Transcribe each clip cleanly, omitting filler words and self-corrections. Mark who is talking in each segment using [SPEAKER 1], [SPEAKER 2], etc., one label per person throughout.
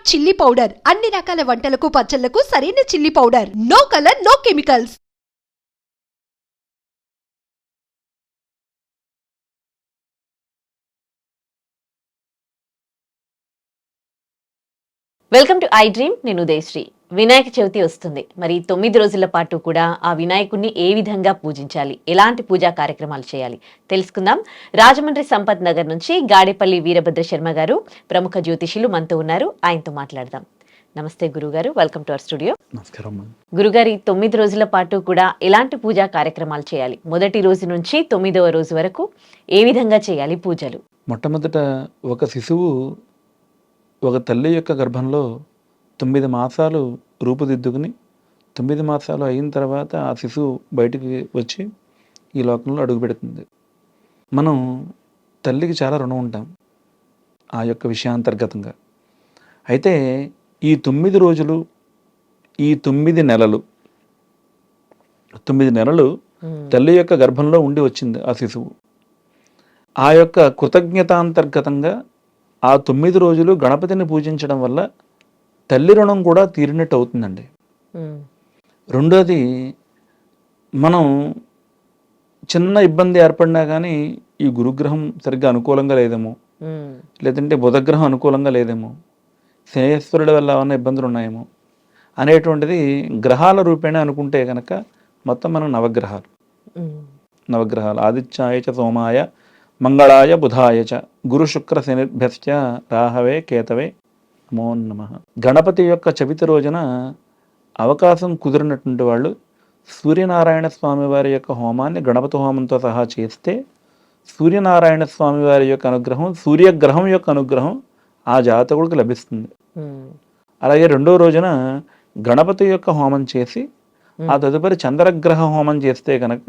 [SPEAKER 1] Chilli powder అన్ని రకాల వంటలకు పచ్చళ్లకు సరైన chilli powder. No colour, no chemicals.
[SPEAKER 2] Welcome to I dream. నేను ఉదయశ్రీ. వినాయక చవితి వస్తుంది. మరి 9 రోజుల పాటు కూడా ఆ వినాయకుడిని ఏ విధంగా పూజించాలి, ఎలాంటి పూజా కార్యక్రమాలు చేయాలి తెలుసుకుందాం. రాజమండ్రి సంపత్ నగర్ నుంచి గాడేపల్లి వీరభద్ర శర్మ గారు ప్రముఖ జ్యోతిషులు మనతో ఉన్నారు. ఆయనతో మాట్లాడదాం. నమస్తే గురుగారు, వెల్కమ్ టు అవర్ స్టూడియో.
[SPEAKER 3] నమస్కారం.
[SPEAKER 2] గురుగారి 9 రోజుల పాటు కూడా ఎలాంటి పూజా కార్యక్రమాలు చేయాలి? మొదటి రోజు నుంచి 9వ రోజు వరకు ఏ విధంగా చేయాలి పూజలు?
[SPEAKER 3] మొట్టమొదట ఒక శిశువు ఒక తల్లి యొక్క గర్భంలో 9 మాసాలు రూపుదిద్దుకుని 9 మాసాలు అయిన తర్వాత ఆ శిశువు బయటికి వచ్చి ఈ లోకంలో అడుగుపెడుతుంది. మనం తల్లికి చాలా రుణం ఉంటాం ఆ యొక్క విషయాంతర్గతంగా. అయితే ఈ 9 రోజులు, ఈ 9 నెలలు, 9 నెలలు తల్లి యొక్క గర్భంలో ఉండి వచ్చింది ఆ శిశువు. ఆ యొక్క కృతజ్ఞతాంతర్గతంగా ఆ 9 రోజులు గణపతిని పూజించడం వల్ల తల్లి రుణం కూడా తీరినట్టు అవుతుందండి. రెండోది, మనం చిన్న ఇబ్బంది ఏర్పడినా కానీ ఈ గురుగ్రహం సరిగ్గా అనుకూలంగా లేదేమో, లేదంటే బుధగ్రహం అనుకూలంగా లేదేమో, శనేశ్వరుడి వల్ల ఏమైనా ఇబ్బందులు ఉన్నాయేమో అనేటువంటిది గ్రహాల రూపేణ అనుకుంటే కనుక మొత్తం మనం నవగ్రహాలు ఆదిత్యాయ చ సోమాయ మంగళాయ బుధాయ చ గురు శుక్ర శనిభ్యశ్చ రాహవే కేతవే నమో నమః. గణపతి యొక్క చవితి రోజున అవకాశం కుదిరినటువంటి వాళ్ళు సూర్యనారాయణ స్వామి వారి యొక్క హోమాన్ని గణపతి హోమంతో సహా చేస్తే సూర్యనారాయణ స్వామి వారి యొక్క అనుగ్రహం, సూర్యగ్రహం యొక్క అనుగ్రహం ఆ జాతకుడికి లభిస్తుంది. అలాగే రెండో రోజున గణపతి యొక్క హోమం చేసి ఆ తదుపరి చంద్రగ్రహ హోమం చేస్తే కనుక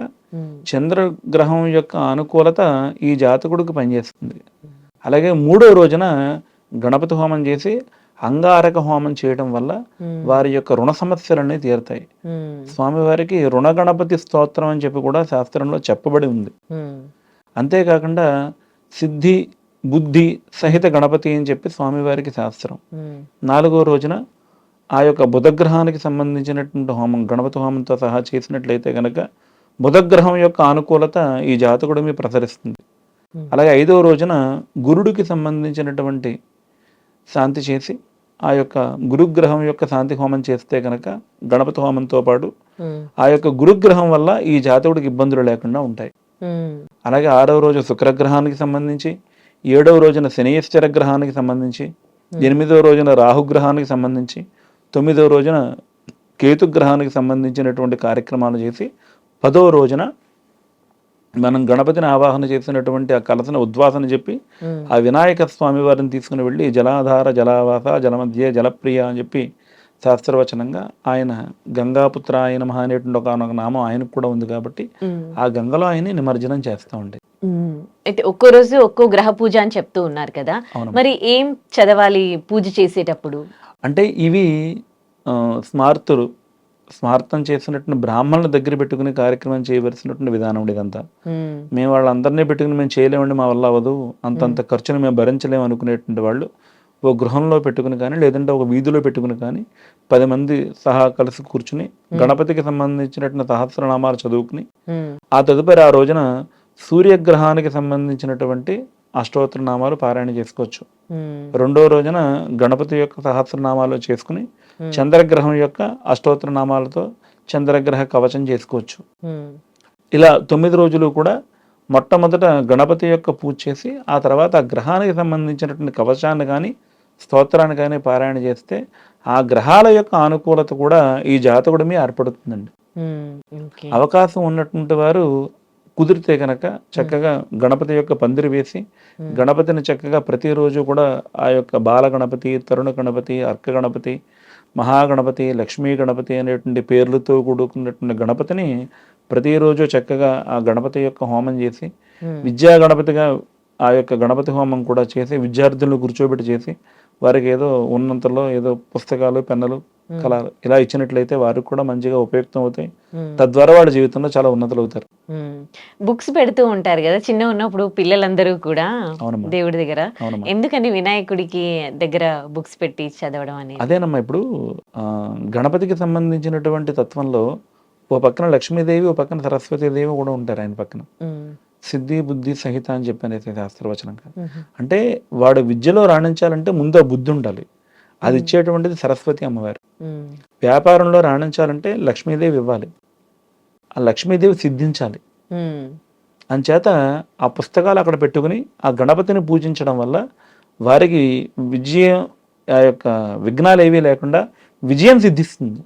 [SPEAKER 3] చంద్రగ్రహం యొక్క అనుకూలత ఈ జాతకుడికి పనిచేస్తుంది. అలాగే మూడో రోజున గణపతి హోమం చేసి అంగారక హోమం చేయడం వల్ల వారి యొక్క రుణ సమస్యలన్నీ తీరుతాయి. స్వామివారికి రుణ గణపతి స్తోత్రం అని చెప్పి కూడా శాస్త్రంలో చెప్పబడి ఉంది. అంతేకాకుండా సిద్ధి బుద్ధి సహిత గణపతి అని చెప్పి స్వామివారికి శాస్త్రం. నాలుగో రోజున ఆ యొక్క బుధగ్రహానికి సంబంధించినటువంటి హోమం గణపతి హోమంతో సహా చేసినట్లయితే కనుక బుధగ్రహం యొక్క అనుకూలత ఈ జాతకుడి మీద ప్రసరిస్తుంది. అలాగే ఐదవ రోజున గురుడికి సంబంధించినటువంటి శాంతి చేసి ఆ యొక్క గురుగ్రహం యొక్క శాంతి హోమం చేస్తే కనుక గణపతి హోమంతో పాటు ఆ యొక్క గురుగ్రహం వల్ల ఈ జాతకుడికి ఇబ్బందులు లేకుండా ఉంటాయి. అలాగే ఆరవ రోజు శుక్రగ్రహానికి సంబంధించి, ఏడవ రోజున శనీశ్వర గ్రహానికి సంబంధించి, ఎనిమిదవ రోజున రాహుగ్రహానికి సంబంధించి, 9వ రోజున కేతుగ్రహానికి సంబంధించినటువంటి కార్యక్రమాలు చేసి 10వ రోజున మనం గణపతిని ఆవాహన చేసినటువంటి ఆ కలసన ఉద్వాసన చెప్పి ఆ వినాయక స్వామి వారిని తీసుకుని వెళ్ళి జలాధార జలావాస జలమధ్య జలప్రియ అని చెప్పి శాస్త్రవచనంగా ఆయన గంగాపుత్ర ఆయన మహా అనేటువంటి ఒక నామం ఆయనకు కూడా ఉంది కాబట్టి ఆ గంగలో ఆయన్ని నిమజ్జనం చేస్తూ ఉండే.
[SPEAKER 2] అయితే ఒక్కో రోజు ఒక్కో గ్రహ పూజ అని చెప్తూ ఉన్నారు కదా, మరి ఏం చదవాలి పూజ చేసేటప్పుడు?
[SPEAKER 3] అంటే ఇవి స్మార్థం చేసినటువంటి బ్రాహ్మణుల దగ్గర పెట్టుకుని కార్యక్రమం చేయవలసినటువంటి విధానం ఇదంతా. మేము వాళ్ళందరినీ పెట్టుకుని మేము చేయలేమండి, మా వల్ల అవ్వదు, అంతంత ఖర్చును మేము భరించలేము అనుకునేటువంటి వాళ్ళు ఓ గృహంలో పెట్టుకుని కానీ లేదంటే ఒక వీధిలో పెట్టుకుని కానీ 10 మంది సహా కలిసి కూర్చుని గణపతికి సంబంధించినటువంటి సహస్రనామాలు చదువుకుని ఆ తదుపరి ఆ రోజున సూర్యగ్రహానికి సంబంధించినటువంటి అష్టోత్తర నామాలు పారాయణ చేసుకోవచ్చు. రెండో రోజున గణపతి యొక్క సహస్రనామాలు చేసుకుని చంద్రగ్రహం యొక్క అష్టోత్తర నామాలతో చంద్రగ్రహ కవచం చేసుకోవచ్చు. ఇలా 9 రోజులు కూడా మొట్టమొదట గణపతి యొక్క పూజ చేసి ఆ తర్వాత ఆ గ్రహానికి సంబంధించినటువంటి కవచాన్ని కానీ స్తోత్రాన్ని కానీ పారాయణ చేస్తే ఆ గ్రహాల యొక్క అనుకూలత కూడా ఈ జాతకుడి మీద ఏర్పడుతుందండి. అవకాశం ఉన్నటువంటి వారు కుదిరితే కనుక చక్కగా గణపతి యొక్క పందిరి వేసి గణపతిని చక్కగా ప్రతిరోజు కూడా ఆ యొక్క బాల గణపతి, తరుణ గణపతి, అర్క గణపతి, మహాగణపతి, లక్ష్మీ గణపతి అనేటువంటి పేర్లతో కూడుకున్నటువంటి గణపతిని ప్రతిరోజు చక్కగా ఆ గణపతి యొక్క హోమం చేసి విద్యా గణపతిగా ఆ యొక్క గణపతి హోమం కూడా చేసి విద్యార్థులను కూర్చోబెట్టి చేసి వారికి ఏదో ఉన్నంతలో ఏదో పుస్తకాలు, పెన్నులు కళలు ఇలా ఇచ్చినట్లయితే వారికి కూడా మంచిగా ఉపయుక్తం అవుతాయి. తద్వారా వాళ్ళ జీవితంలో చాలా ఉన్నతులు అవుతారు.
[SPEAKER 2] బుక్స్ పెడుతూ ఉంటారు కదా చిన్న ఉన్నప్పుడు పిల్లలందరూ కూడా
[SPEAKER 3] అవునమ్మా.
[SPEAKER 2] దేవుడి దగ్గర.
[SPEAKER 3] అవునమ్మా.
[SPEAKER 2] ఎందుకని వినాయకుడికి దగ్గర బుక్స్ పెట్టి చదవడం అనేది?
[SPEAKER 3] అదేనమ్మా, ఇప్పుడు గణపతికి సంబంధించినటువంటి తత్వంలో ఓ పక్కన లక్ష్మీదేవి, ఓ పక్కన సరస్వతీదేవి కూడా ఉంటారు ఆయన పక్కన. సిద్ధి బుద్ధి సహిత అని చెప్పనేసి శాస్త్రవచనంగా. అంటే వాడు విద్యలో రాణించాలంటే ముందు ఆ బుద్ధి ఉండాలి. అది ఇచ్చేటువంటిది సరస్వతి అమ్మవారు. వ్యాపారంలో రాణించాలంటే లక్ష్మీదేవి ఇవ్వాలి, ఆ లక్ష్మీదేవి సిద్ధించాలి. అంచేత ఆ పుస్తకాలు అక్కడ పెట్టుకుని ఆ గణపతిని పూజించడం వల్ల వారికి విజయం, ఆ యొక్క విఘ్నాలు ఏవీ లేకుండా విజయం సిద్ధిస్తుంది.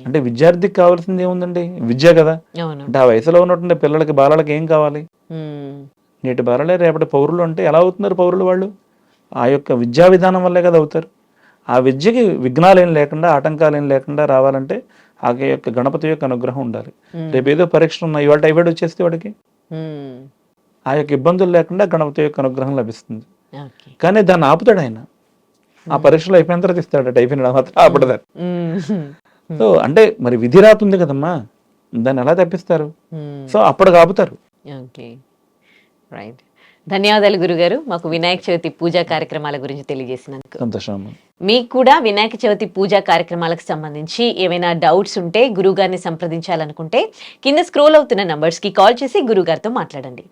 [SPEAKER 3] అంటే విద్యార్థికి కావాల్సింది ఏముందండి? విద్య కదా. అంటే ఆ వయసులో ఉన్నటువంటి పిల్లలకి, బాలలకి ఏం కావాలి? నేటి బాలలే రేపటి పౌరులు. అంటే ఎలా అవుతున్నారు పౌరులు? వాళ్ళు ఆ యొక్క విద్యా విధానం వల్లే కదా అవుతారు. ఆ విద్యకి విఘ్నాలు ఏం లేకుండా, ఆటంకాలు ఏం లేకుండా రావాలంటే ఆ యొక్క గణపతి యొక్క అనుగ్రహం ఉండాలి. రేపు ఏదో పరీక్షలు ఉన్నాయి, ఇవాళ టైఫాయిడ్ వచ్చేస్తే వాడికి ఆ యొక్క ఇబ్బందులు లేకుండా గణపతి యొక్క అనుగ్రహం లభిస్తుంది. కానీ దాన్ని ఆపుతాడు ఆయన. ఆ పరీక్షలు అయిపోయిన తర్వాత ఇస్తాడు టైఫాయిడ్, మాత్రం ఆపడదారు. సో అంటే మరి విధి రాతుంది కదమ్మా, దాన్ని ఎలా తప్పిస్తారు? సో అప్పటికి ఆపుతారు.
[SPEAKER 2] రైట్. ధన్యవాదాలు గురుగారు, మాకు వినాయక చవితి పూజా కార్యక్రమాల గురించి తెలియజేసినందుకు.
[SPEAKER 3] సంతోషం.
[SPEAKER 2] మీకు కూడా వినాయక చవితి పూజా కార్యక్రమాలకు సంబంధించి ఏమైనా డౌట్స్ ఉంటే గురుగారిని సంప్రదించాలనుకుంటే కింద స్క్రోల్ అవుతున్న నంబర్స్ కి కాల్ చేసి గురుగారితో మాట్లాడండి.